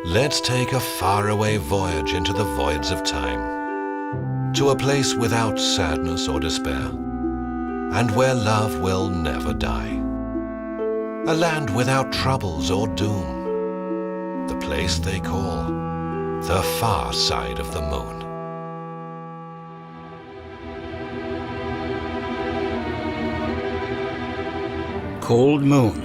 Let's take a faraway voyage into the voids of time, to a place without sadness or despair, and where love will never die. A land without troubles or doom, the place they call the far side of the moon. Cold moon.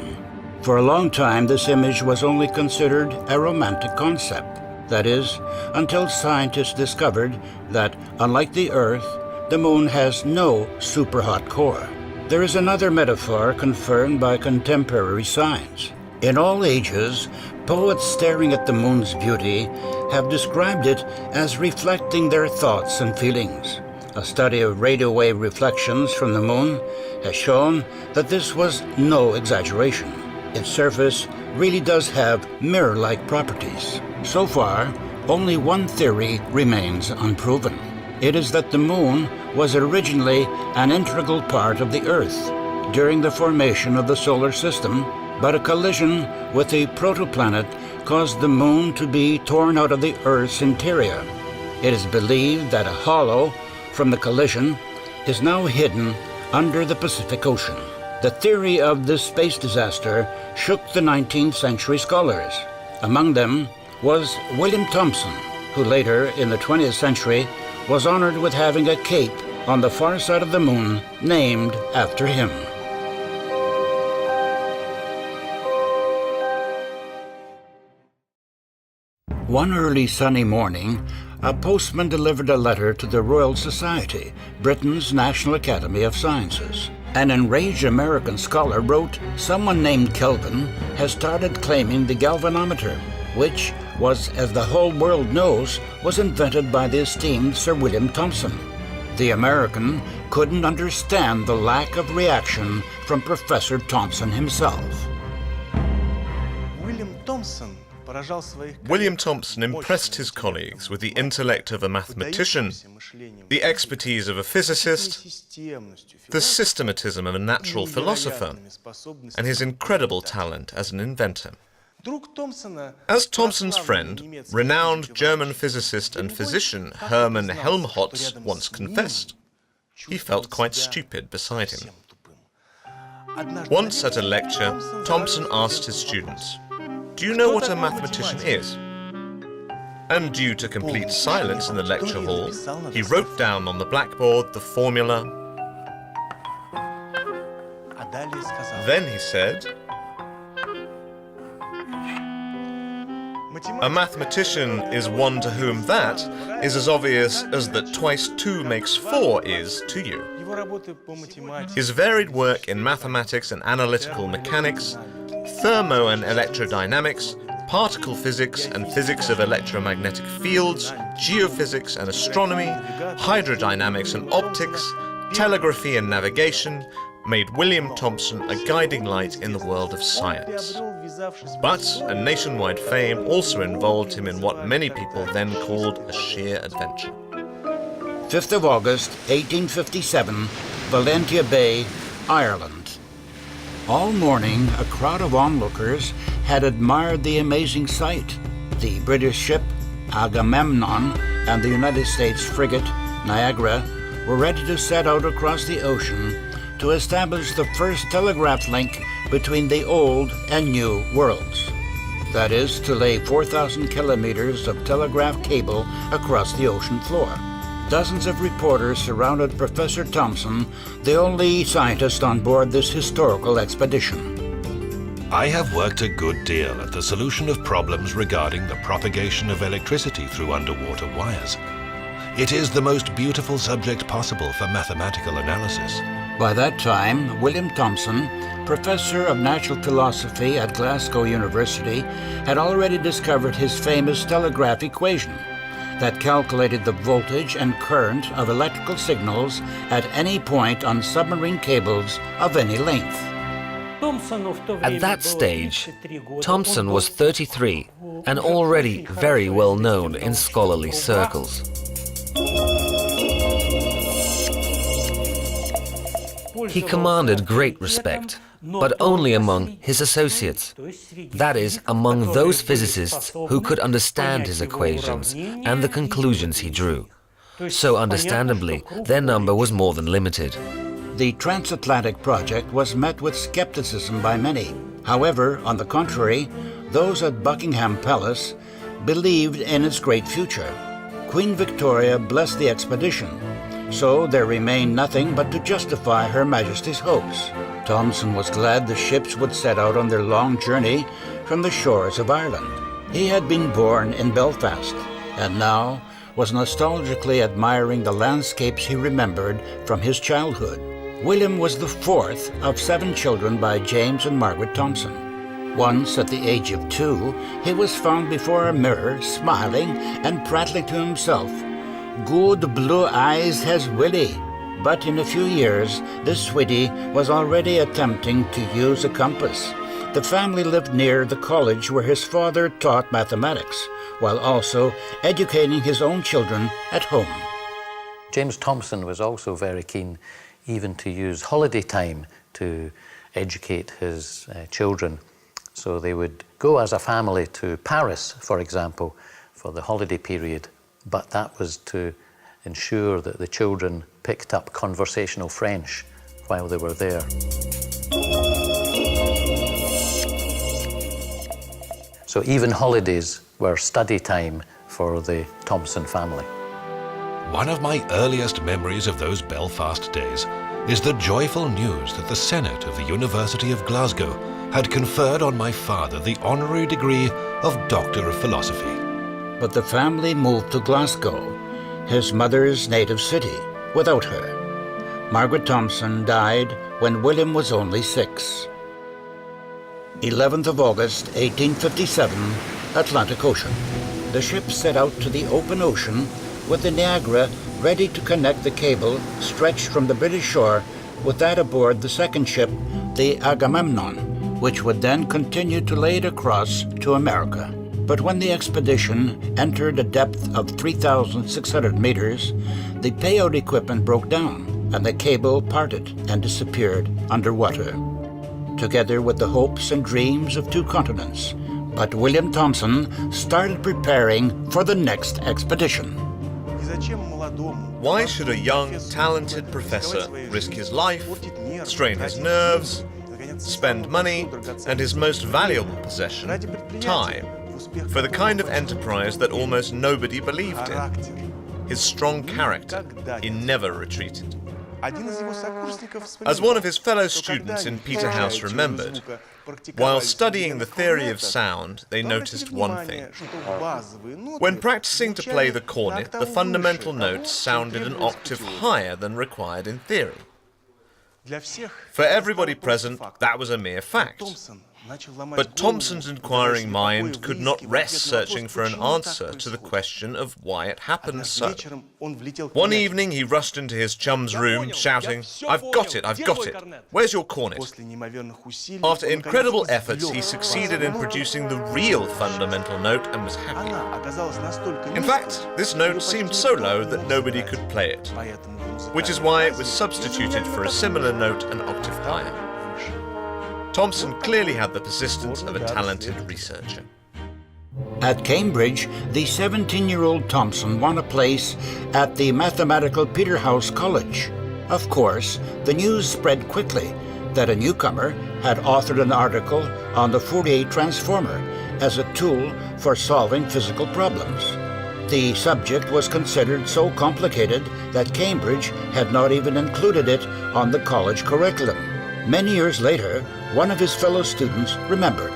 For a long time, this image was only considered a romantic concept. That is, until scientists discovered that, unlike the Earth, the moon has no superhot core. There is another metaphor confirmed by contemporary science. In all ages, poets staring at the moon's beauty have described it as reflecting their thoughts and feelings. A study of radio wave reflections from the moon has shown that this was no exaggeration. Its surface really does have mirror-like properties. So far, only one theory remains unproven. It is that the moon was originally an integral part of the Earth during the formation of the solar system, but a collision with a protoplanet caused the moon to be torn out of the Earth's interior. It is believed that a hollow from the collision is now hidden under the Pacific Ocean. The theory of this space disaster shook the 19th century scholars. Among them was William Thomson, who later, in the 20th century, was honored with having a cape on the far side of the moon named after him. One early sunny morning, a postman delivered a letter to the Royal Society, Britain's National Academy of Sciences. An enraged American scholar wrote, "Someone named Kelvin has started claiming the galvanometer, which was, as the whole world knows, was invented by the esteemed Sir William Thomson." The American couldn't understand the lack of reaction from Professor Thomson himself. William Thomson impressed his colleagues with the intellect of a mathematician, the expertise of a physicist, the systematism of a natural philosopher, and his incredible talent as an inventor. As Thomson's friend, renowned German physicist and physician Hermann Helmholtz once confessed, he felt quite stupid beside him. Once at a lecture, Thomson asked his students, "Do you know what a mathematician is?" And due to complete silence in the lecture hall, he wrote down on the blackboard the formula. Then he said, "A mathematician is one to whom that is as obvious as that twice 2 makes 4 is to you." His varied work in mathematics and analytical mechanics, thermo and electrodynamics, particle physics and physics of electromagnetic fields, geophysics and astronomy, hydrodynamics and optics, telegraphy and navigation, made William Thomson a guiding light in the world of science. But a nationwide fame also involved him in what many people then called a sheer adventure. 5th of August, 1857, Valentia Bay, Ireland. All morning, a crowd of onlookers had admired the amazing sight. The British ship Agamemnon and the United States frigate Niagara were ready to set out across the ocean to establish the first telegraph link between the old and new worlds. That is, to lay 4,000 kilometers of telegraph cable across the ocean floor. Dozens of reporters surrounded Professor Thomson, the only scientist on board this historical expedition. I have worked a good deal at the solution of problems regarding the propagation of electricity through underwater wires. It is the most beautiful subject possible for mathematical analysis. By that time, William Thomson, professor of natural philosophy at Glasgow University, had already discovered his famous telegraph equation that calculated the voltage and current of electrical signals at any point on submarine cables of any length. At that stage, Thomson was 33 and already very well known in scholarly circles. He commanded great respect, but only among his associates. That is, among those physicists who could understand his equations and the conclusions he drew. So understandably, their number was more than limited. The transatlantic project was met with skepticism by many. However, on the contrary, those at Buckingham Palace believed in its great future. Queen Victoria blessed the expedition, so there remained nothing but to justify Her Majesty's hopes. Thomson was glad the ships would set out on their long journey from the shores of Ireland. He had been born in Belfast, and now was nostalgically admiring the landscapes he remembered from his childhood. William was the fourth of 7 children by James and Margaret Thomson. Once, at the age of 2, he was found before a mirror, smiling and prattling to himself, "Good blue eyes has Willie." But in a few years, this sweetie was already attempting to use a compass. The family lived near the college where his father taught mathematics, while also educating his own children at home. James Thomson was also very keen even to use holiday time to educate his children. So they would go as a family to Paris, for example, for the holiday period, but that was to ensure that the children picked up conversational French while they were there. So even holidays were study time for the Thomson family. One of my earliest memories of those Belfast days is the joyful news that the Senate of the University of Glasgow had conferred on my father the honorary degree of Doctor of Philosophy. But the family moved to Glasgow, his mother's native city, without her. Margaret Thomson died when William was only 6. 11th of August, 1857, Atlantic Ocean. The ship set out to the open ocean with the Niagara ready to connect the cable stretched from the British shore with that aboard the second ship, the Agamemnon, which would then continue to lay it across to America. But when the expedition entered a depth of 3,600 meters, the payout equipment broke down and the cable parted and disappeared underwater, together with the hopes and dreams of 2 continents. But William Thomson started preparing for the next expedition. Why should a young, talented professor risk his life, strain his nerves, spend money, and his most valuable possession, time, for the kind of enterprise that almost nobody believed in? His strong character, he never retreated. As one of his fellow students in Peterhouse remembered, while studying the theory of sound, they noticed one thing. When practicing to play the cornet, the fundamental notes sounded an octave higher than required in theory. For everybody present, that was a mere fact. But Thomson's inquiring mind could not rest searching for an answer to the question of why it happened so. One evening he rushed into his chum's room, shouting, "I've got it, I've got it! Where's your cornet?" After incredible efforts, he succeeded in producing the real fundamental note and was happy. In fact, this note seemed so low that nobody could play it, which is why it was substituted for a similar note an octave higher. Thomson clearly had the persistence of a talented researcher. At Cambridge, the 17-year-old Thomson won a place at the mathematical Peterhouse College. Of course, the news spread quickly that a newcomer had authored an article on the Fourier transformer as a tool for solving physical problems. The subject was considered so complicated that Cambridge had not even included it on the college curriculum. Many years later, one of his fellow students remembered.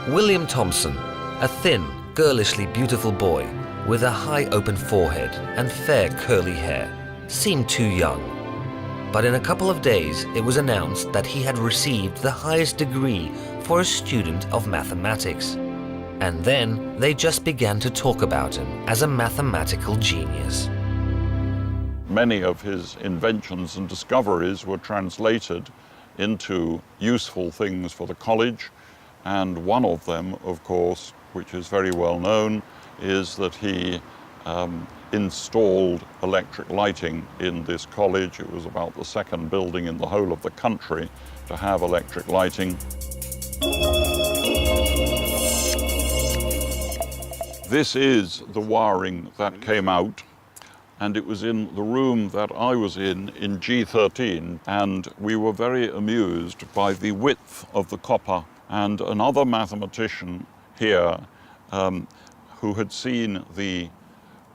William Thomson, a thin, girlishly beautiful boy with a high open forehead and fair curly hair, seemed too young. But in a couple of days it was announced that he had received the highest degree for a student of mathematics. And then they just began to talk about him as a mathematical genius. Many of his inventions and discoveries were translated into useful things for the college, and one of them, of course, which is very well known, is that he installed electric lighting in this college. It was about the second building in the whole of the country to have electric lighting. This is the wiring that came out, and it was in the room that I was in G13, and we were very amused by the width of the copper. And another mathematician here who had seen the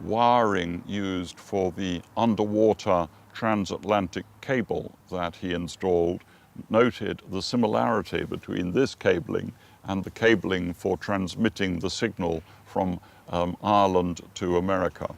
wiring used for the underwater transatlantic cable that he installed noted the similarity between this cabling and the cabling for transmitting the signal from Ireland to America.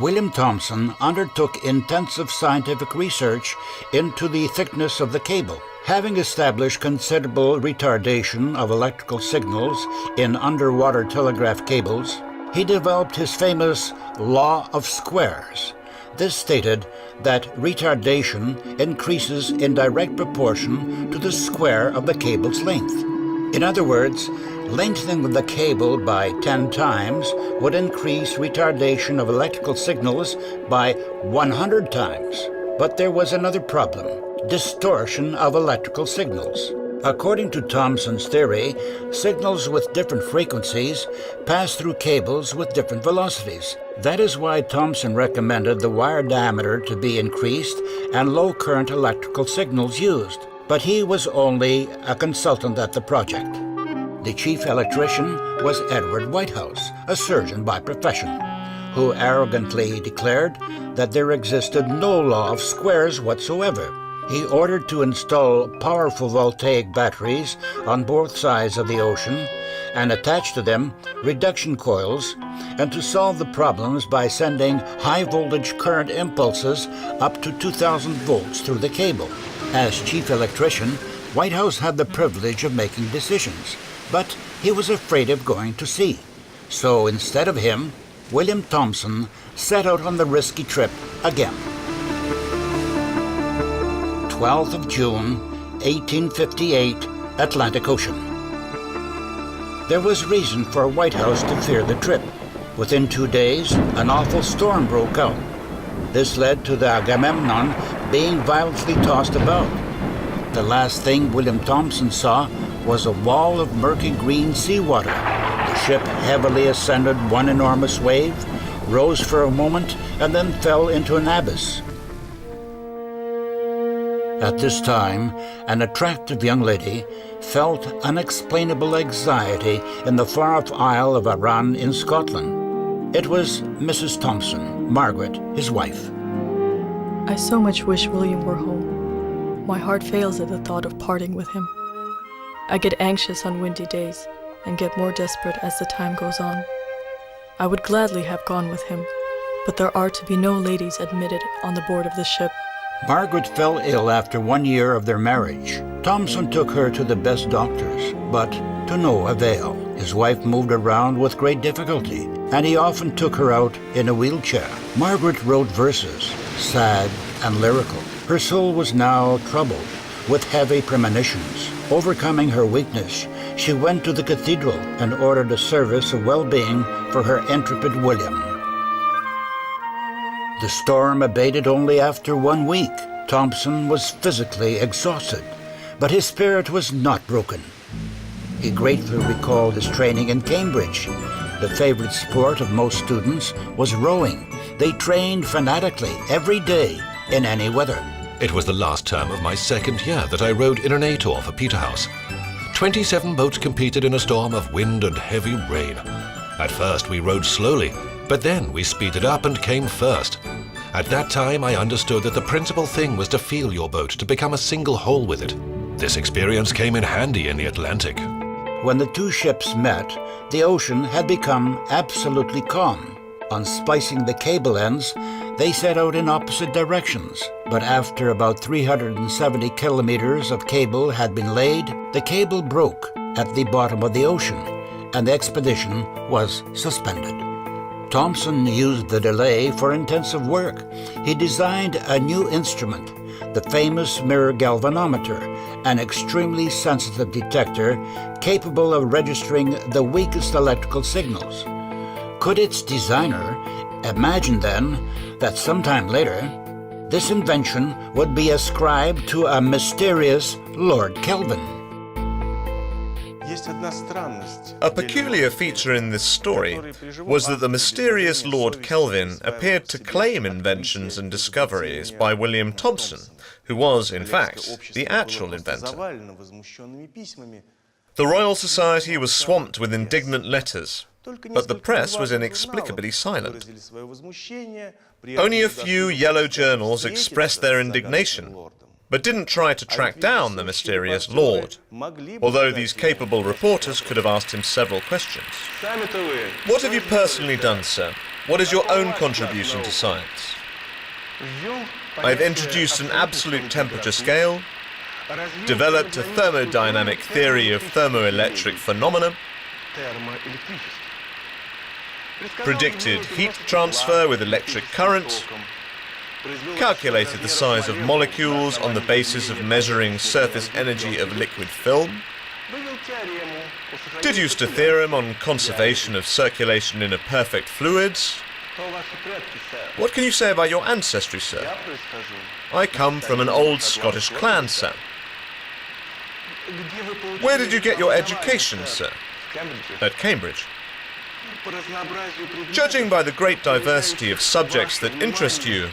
William Thomson undertook intensive scientific research into the thickness of the cable. Having established considerable retardation of electrical signals in underwater telegraph cables, he developed his famous law of squares. This stated that retardation increases in direct proportion to the square of the cable's length. In other words, lengthening the cable by 10 times would increase retardation of electrical signals by 100 times. But there was another problem: distortion of electrical signals. According to Thomson's theory, signals with different frequencies pass through cables with different velocities. That is why Thomson recommended the wire diameter to be increased and low current electrical signals used. But he was only a consultant at the project. The chief electrician was Edward Whitehouse, a surgeon by profession, who arrogantly declared that there existed no law of squares whatsoever. He ordered to install powerful voltaic batteries on both sides of the ocean and attach to them reduction coils, and to solve the problems by sending high-voltage current impulses up to 2,000 volts through the cable. As chief electrician, Whitehouse had the privilege of making decisions, but he was afraid of going to sea. So instead of him, William Thomson set out on the risky trip again. 12th of June, 1858, Atlantic Ocean. There was reason for Whitehouse to fear the trip. Within 2 days, an awful storm broke out. This led to the Agamemnon being violently tossed about. The last thing William Thomson saw was a wall of murky green seawater. The ship heavily ascended one enormous wave, rose for a moment, and then fell into an abyss. At this time, an attractive young lady felt unexplainable anxiety in the far-off Isle of Arran in Scotland. It was Mrs. Thomson, Margaret, his wife. I so much wish William were home. My heart fails at the thought of parting with him. I get anxious on windy days and get more desperate as the time goes on. I would gladly have gone with him, but there are to be no ladies admitted on the board of the ship. Margaret fell ill after 1 year of their marriage. Thomson took her to the best doctors, but to no avail. His wife moved around with great difficulty, and he often took her out in a wheelchair. Margaret wrote verses, sad and lyrical. Her soul was now troubled with heavy premonitions. Overcoming her weakness, she went to the cathedral and ordered a service of well-being for her intrepid William. The storm abated only after 1 week. Thomson was physically exhausted, but his spirit was not broken. He gratefully recalled his training in Cambridge. The favorite sport of most students was rowing. They trained fanatically every day in any weather. It was the last term of my second year that I rowed in an Ator for Peterhouse. 27 boats competed in a storm of wind and heavy rain. At first we rowed slowly, but then we speeded up and came first. At that time I understood that the principal thing was to feel your boat, to become a single whole with it. This experience came in handy in the Atlantic. When the two ships met, the ocean had become absolutely calm. On splicing the cable ends, they set out in opposite directions. But after about 370 kilometers of cable had been laid, the cable broke at the bottom of the ocean, and the expedition was suspended. Thomson used the delay for intensive work. He designed a new instrument, the famous mirror galvanometer, an extremely sensitive detector capable of registering the weakest electrical signals. Could its designer Imagine then that sometime later, this invention would be ascribed to a mysterious Lord Kelvin. A peculiar feature in this story was that the mysterious Lord Kelvin appeared to claim inventions and discoveries by William Thomson, who was, in fact, the actual inventor. The Royal Society was swamped with indignant letters, but the press was inexplicably silent. Only a few yellow journals expressed their indignation, but didn't try to track down the mysterious lord, although these capable reporters could have asked him several questions. What have you personally done, sir? What is your own contribution to science? I've introduced an absolute temperature scale, developed a thermodynamic theory of thermoelectric phenomena, predicted heat transfer with electric current, calculated the size of molecules on the basis of measuring surface energy of liquid film, deduced a theorem on conservation of circulation in a perfect fluids. What can you say about your ancestry, sir? I come from an old Scottish clan, sir. Where did you get your education, sir? At Cambridge. Judging by the great diversity of subjects that interest you,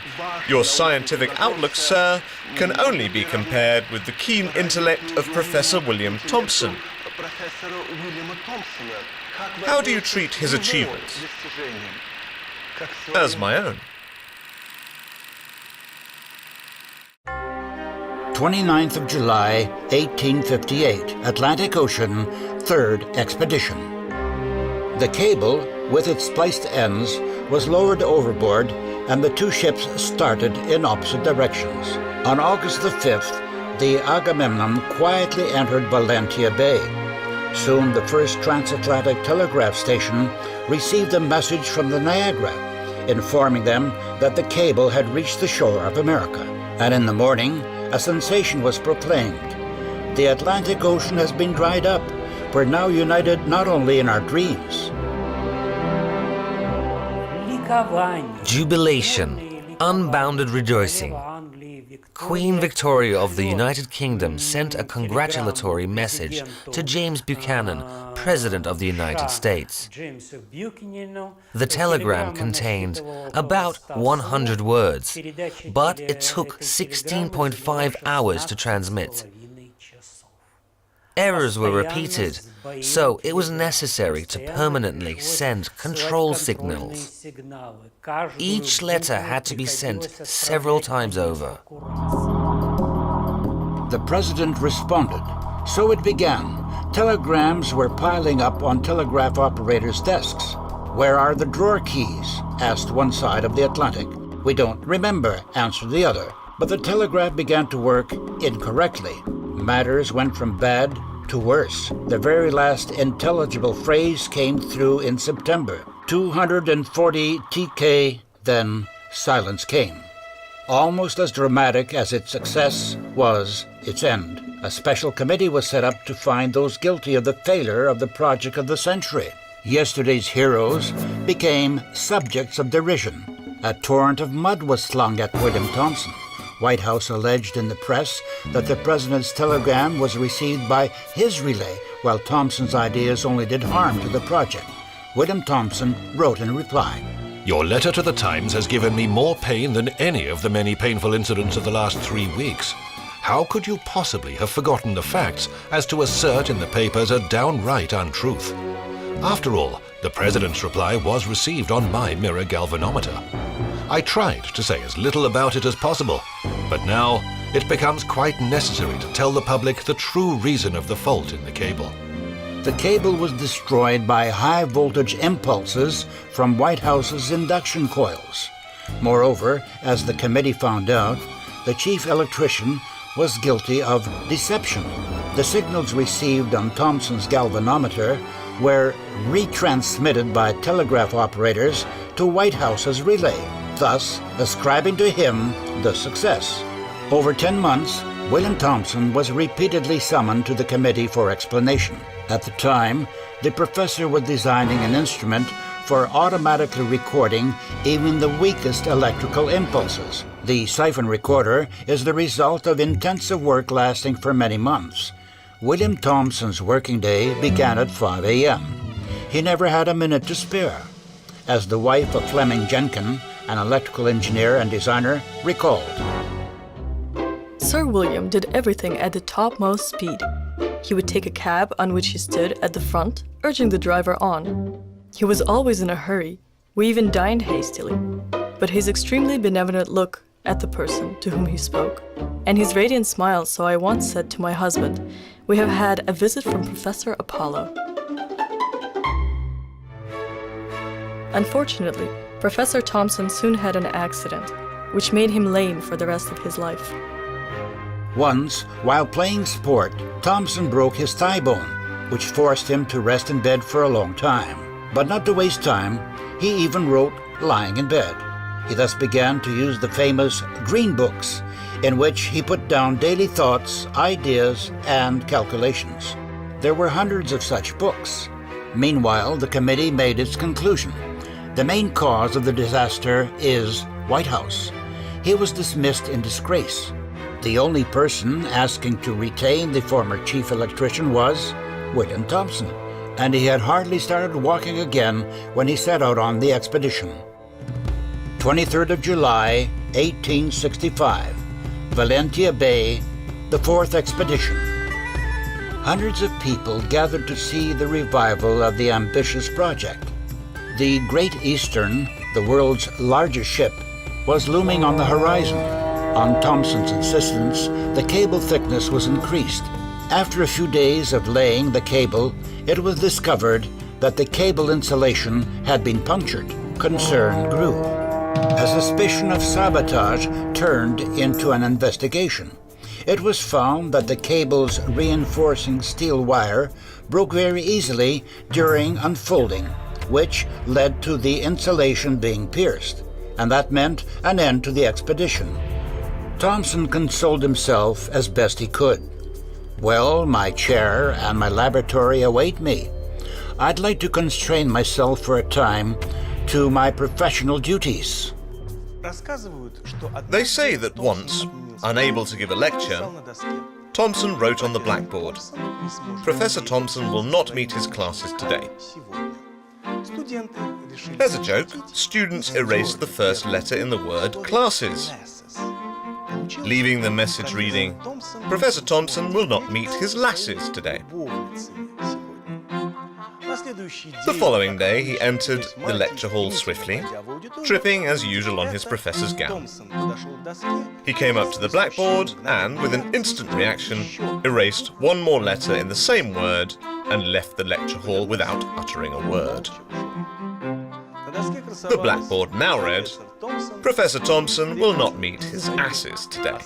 your scientific outlook, sir, can only be compared with the keen intellect of Professor William Thomson. How do you treat his achievements? As my own. 29th of July, 1858, Atlantic Ocean, 3rd Expedition. The cable, with its spliced ends, was lowered overboard and the two ships started in opposite directions. On August the 5th, the Agamemnon quietly entered Valentia Bay. Soon the first transatlantic telegraph station received a message from the Niagara, informing them that the cable had reached the shore of America. And in the morning, a sensation was proclaimed. The Atlantic Ocean has been dried up. We're now united not only in our dreams. Jubilation, unbounded rejoicing. Queen Victoria of the United Kingdom sent a congratulatory message to James Buchanan, President of the United States. The telegram contained about 100 words, but it took 16.5 hours to transmit. Errors were repeated, so it was necessary to permanently send control signals. Each letter had to be sent several times over. The president responded. So it began. Telegrams were piling up on telegraph operators' desks. "Where are the drawer keys?" asked one side of the Atlantic. "We don't remember," answered the other. But the telegraph began to work incorrectly. Matters went from bad to worse. The very last intelligible phrase came through in September. 240 TK, then silence came. Almost as dramatic as its success was its end. A special committee was set up to find those guilty of the failure of the project of the century. Yesterday's heroes became subjects of derision. A torrent of mud was slung at William Thomson. White House alleged in the press that the president's telegram was received by his relay, while Thomson's ideas only did harm to the project. William Thomson wrote in reply, Your letter to the Times has given me more pain than any of the many painful incidents of the last 3 weeks. How could you possibly have forgotten the facts as to assert in the papers a downright untruth? After all, the President's reply was received on my mirror galvanometer. I tried to say as little about it as possible, but now it becomes quite necessary to tell the public the true reason of the fault in the cable. The cable was destroyed by high-voltage impulses from White House's induction coils. Moreover, as the committee found out, the chief electrician was guilty of deception. The signals received on Thomson's galvanometer were retransmitted by telegraph operators to White House's relay, thus ascribing to him the success. Over 10 months, William Thomson was repeatedly summoned to the committee for explanation. At the time, the professor was designing an instrument for automatically recording even the weakest electrical impulses. The siphon recorder is the result of intensive work lasting for many months. William Thomson's working day began at 5 a.m. He never had a minute to spare. As the wife of Fleming Jenkin, an electrical engineer and designer, recalled, Sir William did everything at the topmost speed. He would take a cab on which he stood at the front, urging the driver on. He was always in a hurry. We even dined hastily. But his extremely benevolent look at the person to whom he spoke, and his radiant smile, so I once said to my husband, "We have had a visit from Professor Apollo." Unfortunately, Professor Thomson soon had an accident, which made him lame for the rest of his life. Once, while playing sport, Thomson broke his thigh bone, which forced him to rest in bed for a long time. But not to waste time, he even wrote lying in bed. He thus began to use the famous green books, in which he put down daily thoughts, ideas, and calculations. There were hundreds of such books. Meanwhile, the committee made its conclusion. The main cause of the disaster is White House. He was dismissed in disgrace. The only person asking to retain the former chief electrician was William Thomson, and he had hardly started walking again when he set out on the expedition. 23rd of July, 1865, Valentia Bay, the fourth expedition. Hundreds of people gathered to see the revival of the ambitious project. The Great Eastern, the world's largest ship, was looming on the horizon. On Thomson's insistence, the cable thickness was increased. After a few days of laying the cable, it was discovered that the cable insulation had been punctured. Concern grew. A suspicion of sabotage turned into an investigation. It was found that the cable's reinforcing steel wire broke very easily during unfolding, which led to the insulation being pierced, and that meant an end to the expedition. Thomson consoled himself as best he could. Well, my chair and my laboratory await me. I'd like to constrain myself for a time to my professional duties. They say that once, unable to give a lecture, Thomson wrote on the blackboard, "Professor Thomson will not meet his classes today." As a joke, students erased the first letter in the word classes, leaving the message reading, "Professor Thomson will not meet his lasses today." The following day he entered the lecture hall swiftly, tripping as usual on his professor's gown. He came up to the blackboard and, with an instant reaction, erased one more letter in the same word and left the lecture hall without uttering a word. The blackboard now read, "Professor Thomson will not meet his asses today."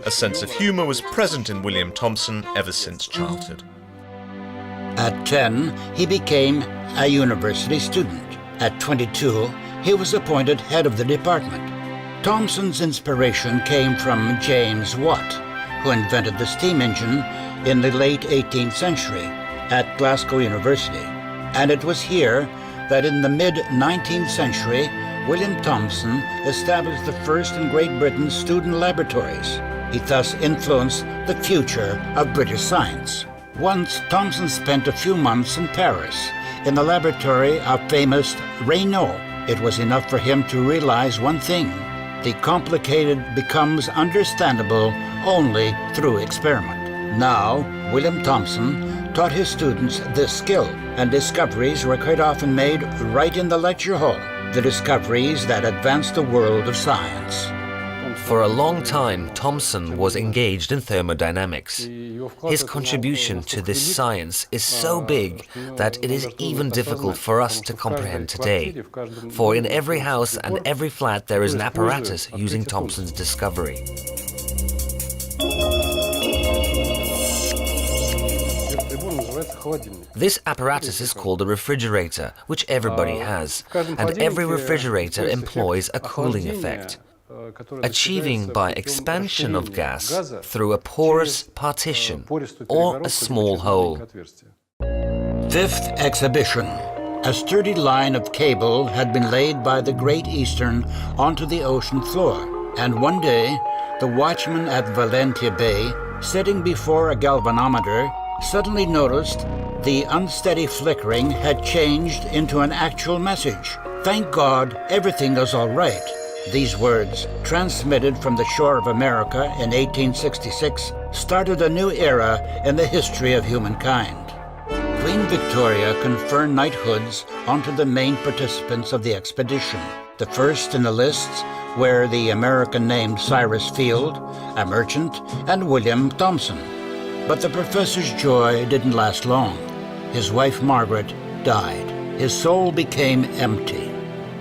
A sense of humour was present in William Thomson ever since childhood. At 10, he became a university student. At 22, he was appointed head of the department. Thomson's inspiration came from James Watt, who invented the steam engine in the late 18th century at Glasgow University. And it was here that in the mid-19th century, William Thomson established the first in Great Britain's student laboratories. He thus influenced the future of British science. Once, Thomson spent a few months in Paris, in the laboratory of famous Raynaud. It was enough for him to realize one thing: the complicated becomes understandable only through experiment. Now, William Thomson taught his students this skill, and discoveries were quite often made right in the lecture hall, the discoveries that advanced the world of science. For a long time, Thomson was engaged in thermodynamics. His contribution to this science is so big that it is even difficult for us to comprehend today. For in every house and every flat there is an apparatus using Thomson's discovery. This apparatus is called a refrigerator, which everybody has, and every refrigerator employs a cooling effect, achieving by expansion of gas through a porous partition or a small hole. Fifth exhibition. A sturdy line of cable had been laid by the Great Eastern onto the ocean floor, and one day, the watchman at Valentia Bay, sitting before a galvanometer, suddenly noticed the unsteady flickering had changed into an actual message. "Thank God, everything is all right." These words, transmitted from the shore of America in 1866, started a new era in the history of humankind. Queen Victoria conferred knighthoods onto the main participants of the expedition. The first in the lists were the American named Cyrus Field, a merchant, and William Thomson. But the professor's joy didn't last long. His wife Margaret died. His soul became empty.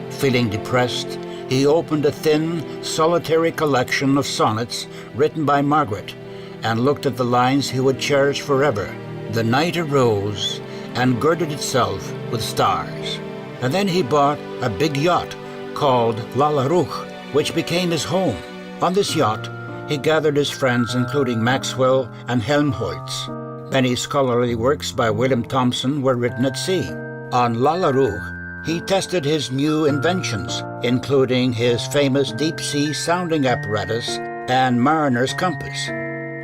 Feeling depressed, he opened a thin, solitary collection of sonnets written by Margaret and looked at the lines he would cherish forever. "The night arose and girded itself with stars." And then he bought a big yacht called Lalaruch, which became his home. On this yacht, he gathered his friends, including Maxwell and Helmholtz. Many scholarly works by William Thomson were written at sea. On Lalaruch, he tested his new inventions, including his famous deep-sea sounding apparatus and mariner's compass,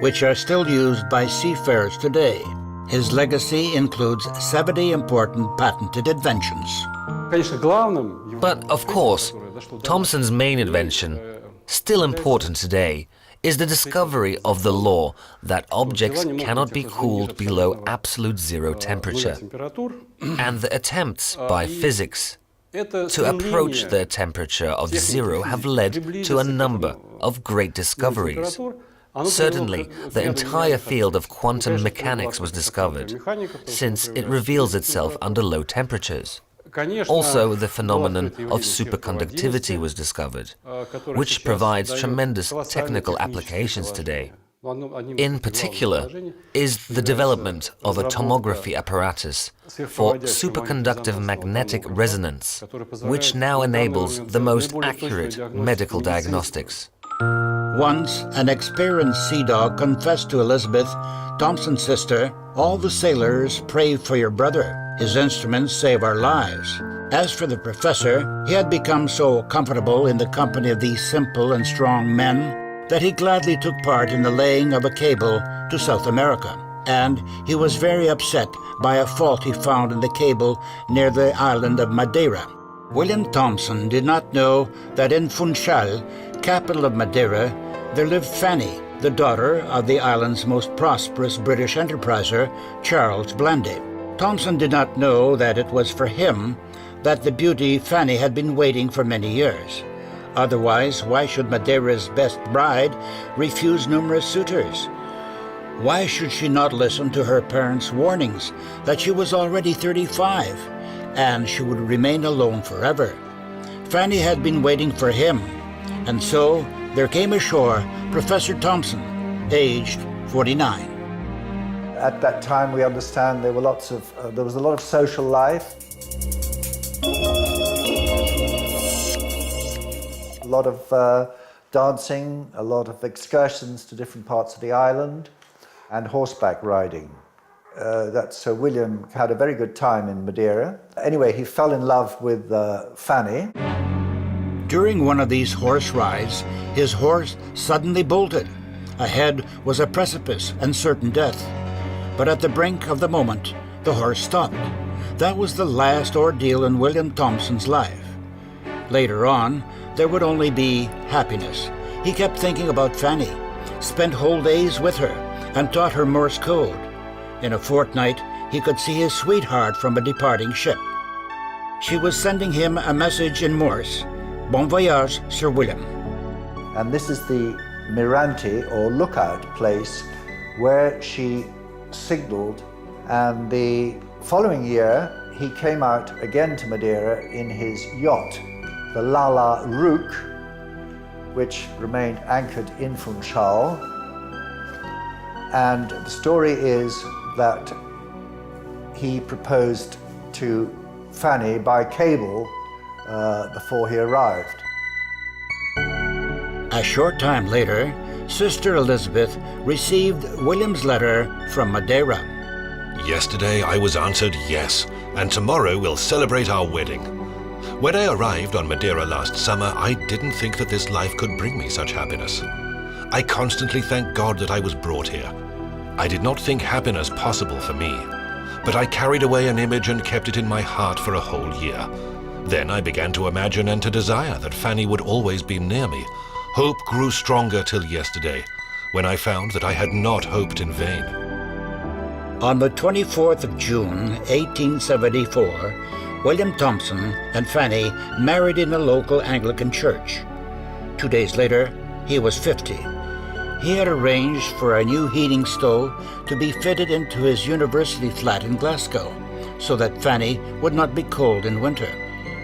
which are still used by seafarers today. His legacy includes 70 important patented inventions. But of course, Thomson's main invention, still important today, is the discovery of the law that objects cannot be cooled below absolute zero temperature, and the attempts by physics to approach the temperature of zero have led to a number of great discoveries. Certainly, the entire field of quantum mechanics was discovered, since it reveals itself under low temperatures. Also, the phenomenon of superconductivity was discovered, which provides tremendous technical applications today. In particular, is the development of a tomography apparatus for superconductive magnetic resonance, which now enables the most accurate medical diagnostics. Once, an experienced sea dog confessed to Elizabeth, Thomson's sister, "All the sailors pray for your brother. His instruments save our lives." As for the professor, he had become so comfortable in the company of these simple and strong men that he gladly took part in the laying of a cable to South America. And he was very upset by a fault he found in the cable near the island of Madeira. William Thomson did not know that in Funchal, capital of Madeira, there lived Fanny, the daughter of the island's most prosperous British enterpriser, Charles Blandy. Thomson did not know that it was for him that the beauty Fanny had been waiting for many years. Otherwise, why should Madeira's best bride refuse numerous suitors? Why should she not listen to her parents' warnings that she was already 35 and she would remain alone forever? Fanny had been waiting for him, and so there came ashore Professor Thomson, aged 49. At that time, we understand there was a lot of social life, a lot of dancing, a lot of excursions to different parts of the island, and horseback riding. So William had a very good time in Madeira. Anyway, he fell in love with Fanny. During one of these horse rides, his horse suddenly bolted. Ahead was a precipice and certain death. But at the brink of the moment, the horse stopped. That was the last ordeal in William Thomson's life. Later on, there would only be happiness. He kept thinking about Fanny, spent whole days with her, and taught her Morse code. In a fortnight, he could see his sweetheart from a departing ship. She was sending him a message in Morse. Bon voyage, Sir William. And this is the Mirante, or lookout place, where she signaled, and the following year he came out again to Madeira in his yacht, the Lala Rook, which remained anchored in Funchal. And the story is that he proposed to Fanny by cable before he arrived. A short time later, Sister Elizabeth received William's letter from Madeira. Yesterday I was answered yes, and tomorrow we'll celebrate our wedding. When I arrived on Madeira last summer, I didn't think that this life could bring me such happiness. I constantly thank God that I was brought here. I did not think happiness possible for me, but I carried away an image and kept it in my heart for a whole year. Then I began to imagine and to desire that Fanny would always be near me. Hope grew stronger till yesterday, when I found that I had not hoped in vain. On the 24th of June, 1874, William Thomson and Fanny married in a local Anglican church. 2 days later, he was 50. He had arranged for a new heating stove to be fitted into his university flat in Glasgow, so that Fanny would not be cold in winter.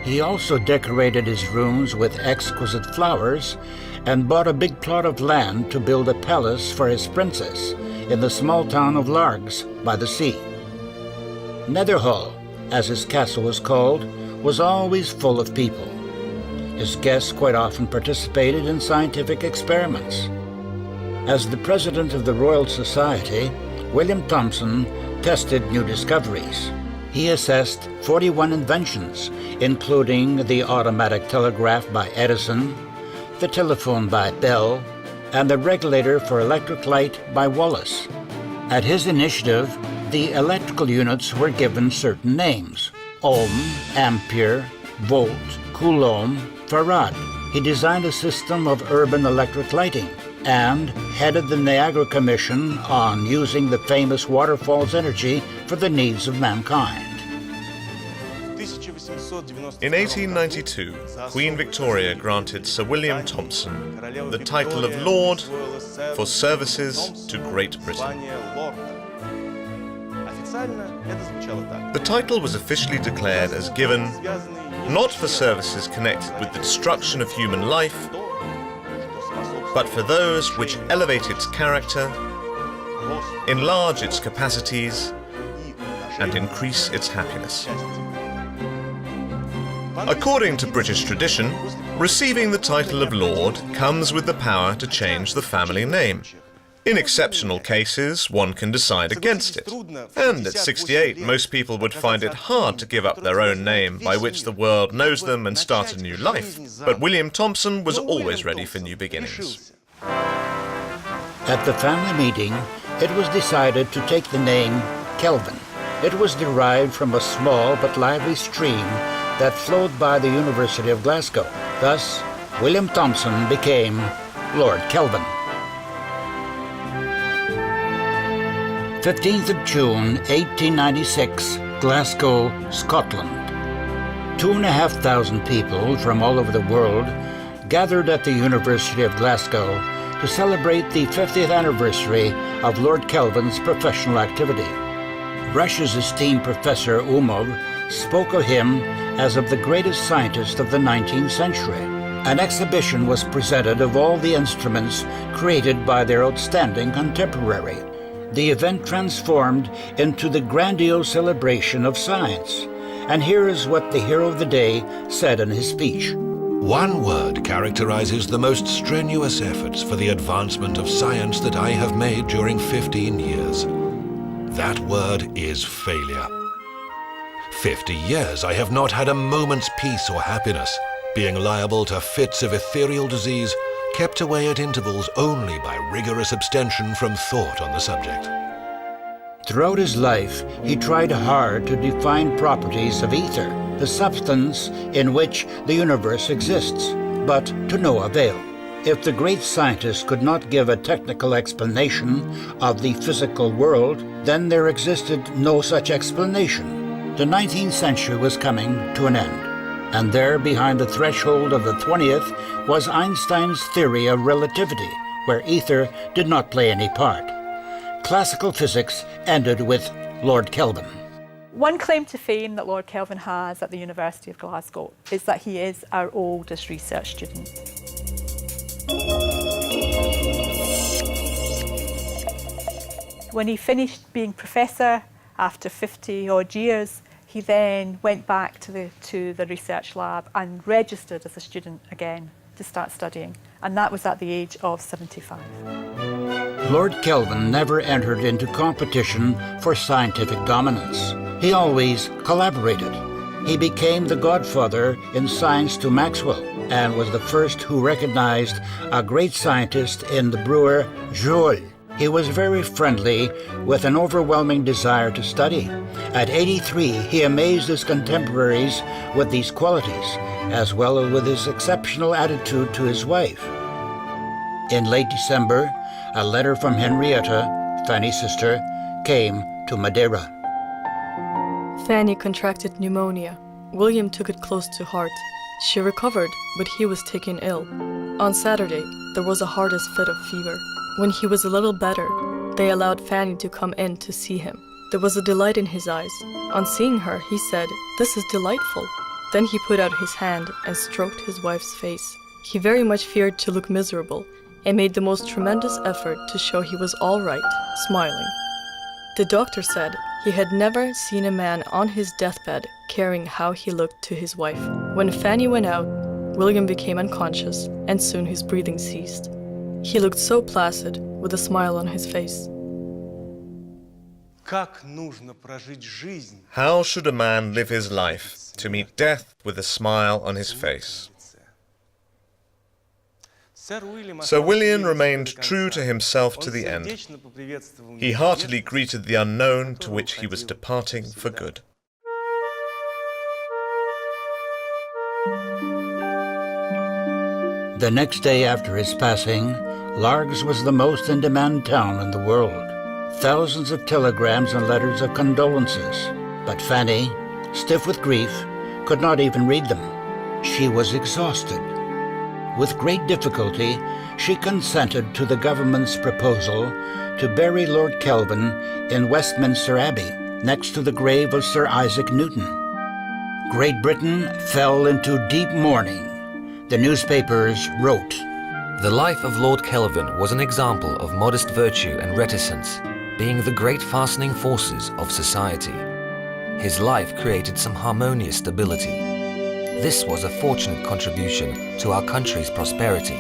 He also decorated his rooms with exquisite flowers and bought a big plot of land to build a palace for his princess in the small town of Largs by the sea. Netherhall, as his castle was called, was always full of people. His guests quite often participated in scientific experiments. As the president of the Royal Society, William Thomson tested new discoveries. He assessed 41 inventions, including the automatic telegraph by Edison, the telephone by Bell, and the regulator for electric light by Wallace. At his initiative, the electrical units were given certain names: ohm, ampere, volt, coulomb, farad. He designed a system of urban electric lighting and headed the Niagara Commission on using the famous waterfall's energy for the needs of mankind. In 1892, Queen Victoria granted Sir William Thomson the title of Lord for services to Great Britain. The title was officially declared as given not for services connected with the destruction of human life, but for those which elevate its character, enlarge its capacities, and increase its happiness. According to British tradition, receiving the title of Lord comes with the power to change the family name. In exceptional cases, one can decide against it. And at 68, most people would find it hard to give up their own name by which the world knows them and start a new life. But William Thomson was always ready for new beginnings. At the family meeting, it was decided to take the name Kelvin. It was derived from a small but lively stream that flowed by the University of Glasgow. Thus, William Thomson became Lord Kelvin. 15th of June, 1896, Glasgow, Scotland. 2,500 people from all over the world gathered at the University of Glasgow to celebrate the 50th anniversary of Lord Kelvin's professional activity. Russia's esteemed Professor Umov spoke of him as of the greatest scientist of the 19th century. An exhibition was presented of all the instruments created by their outstanding contemporary. The event transformed into the grandiose celebration of science. And here is what the hero of the day said in his speech. One word characterizes the most strenuous efforts for the advancement of science that I have made during 15 years. That word is failure. 50 years I have not had a moment's peace or happiness, being liable to fits of ethereal disease, kept away at intervals only by rigorous abstention from thought on the subject. Throughout his life, he tried hard to define properties of ether, the substance in which the universe exists, but to no avail. If the great scientist could not give a technical explanation of the physical world, then there existed no such explanation. The 19th century was coming to an end, and there behind the threshold of the 20th was Einstein's theory of relativity, where ether did not play any part. Classical physics ended with Lord Kelvin. One claim to fame that Lord Kelvin has at the University of Glasgow is that he is our oldest research student. When he finished being professor after 50 odd years, he then went back to the research lab and registered as a student again to start studying, and that was at the age of 75. Lord Kelvin never entered into competition for scientific dominance. He always collaborated. He became the godfather in science to Maxwell and was the first who recognized a great scientist in the brewer Joule. He was very friendly with an overwhelming desire to study. At 83, he amazed his contemporaries with these qualities, as well as with his exceptional attitude to his wife. In late December, a letter from Henrietta, Fanny's sister, came to Madeira. Fanny contracted pneumonia. William took it close to heart. She recovered, but he was taken ill. On Saturday, there was a hardest fit of fever. When he was a little better, they allowed Fanny to come in to see him. There was a delight in his eyes. On seeing her, he said, "This is delightful." Then he put out his hand and stroked his wife's face. He very much feared to look miserable and made the most tremendous effort to show he was all right, smiling. The doctor said he had never seen a man on his deathbed caring how he looked to his wife. When Fanny went out, William became unconscious, and soon his breathing ceased. He looked so placid, with a smile on his face. How should a man live his life to meet death with a smile on his face? Sir William remained true to himself to the end. He heartily greeted the unknown to which he was departing for good. The next day after his passing, Largs was the most in-demand town in the world. Thousands of telegrams and letters of condolences. But Fanny, stiff with grief, could not even read them. She was exhausted. With great difficulty, she consented to the government's proposal to bury Lord Kelvin in Westminster Abbey, next to the grave of Sir Isaac Newton. Great Britain fell into deep mourning. The newspapers wrote, The life of Lord Kelvin was an example of modest virtue and reticence, being the great fastening forces of society. His life created some harmonious stability. This was a fortunate contribution to our country's prosperity,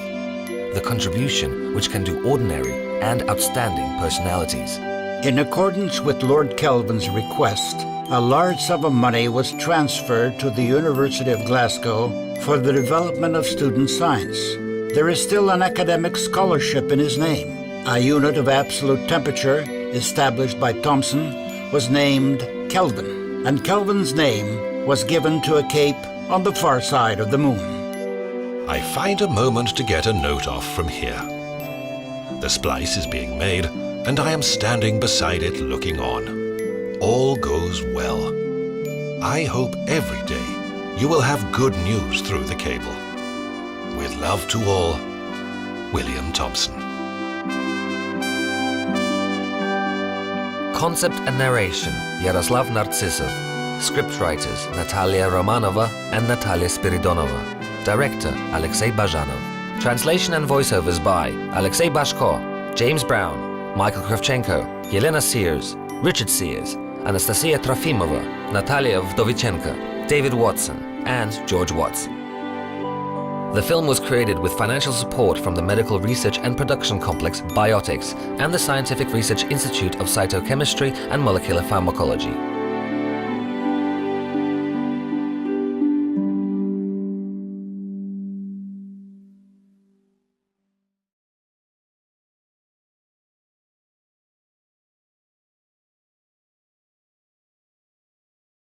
the contribution which can do ordinary and outstanding personalities. In accordance with Lord Kelvin's request, a large sum of money was transferred to the University of Glasgow for the development of student science. There is still an academic scholarship in his name. A unit of absolute temperature, established by Thomson, was named Kelvin, and Kelvin's name was given to a cape on the far side of the moon. I find a moment to get a note off from here. The splice is being made, and I am standing beside it looking on. All goes well. I hope every day you will have good news through the cable. With love to all, William Thomson. Concept and narration, Yaroslav Narcisov. Scriptwriters, Natalia Romanova and Natalia Spiridonova. Director, Alexei Bazhanov. Translation and voiceovers by Alexei Bashko, James Brown, Michael Kravchenko, Yelena Sears, Richard Sears, Anastasia Trofimova, Natalia Vdovichenko, David Watson, and George Watts. The film was created with financial support from the Medical Research and Production Complex Biotics and the Scientific Research Institute of Cytochemistry and Molecular Pharmacology.